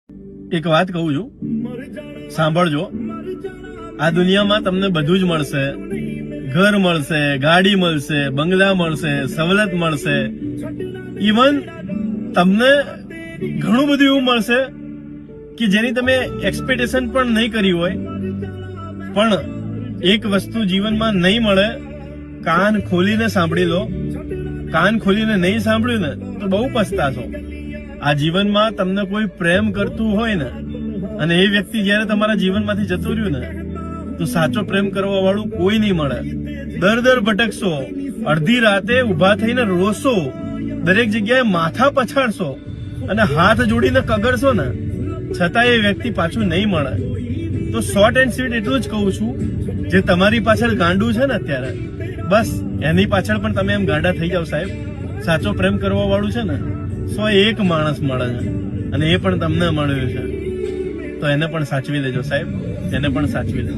એક વાત કહું છું, સાંભળજો. આ દુનિયામાં તમને બધું જ મળશે. ઘર મળશે, ગાડી મળશે, બંગલા મળશે, સવલત મળશે, ઇવન તમને ઘણું બધું એવું મળશે કે જેની તમે એક્સપેક્ટેશન પણ નહીં કરી હોય. પણ એક વસ્તુ જીવનમાં નહીં મળે, કાન ખોલીને સાંભળી લો. કાન ખોલીને નહીં સાંભળ્યું ને તો બહુ પછતાશો. આ જીવનમાં તમને કોઈ પ્રેમ કરતું હોય ને અને એ વ્યક્તિ જયારે તમારા જીવનમાંથી જતું રહ્યું ને તો સાચો પ્રેમ કરવા વાળું કોઈ નહીં મળે. દર ભટકશો, અડધી રાતે ઉભા થઈને રોશો, દરેક જગ્યાએ માથા પછાડશો અને હાથ જોડીને કગરશો ને છતાં એ વ્યક્તિ પાછું નહીં મળે. તો શોર્ટ એન્ડ સ્વીટ એટલું જ કહું છું, જે તમારી પાછળ ગાંડું છે ને અત્યારે, બસ એની પાછળ પણ તમે એમ ગાંડા થઈ જાવ સાહેબ. સાચો પ્રેમ કરવા વાળું છે ને 101 માણસ મળે છે અને એ પણ તમને મળ્યું છે. તો એને પણ સાચવી લેજો સાહેબ, એને પણ સાચવી લેજો.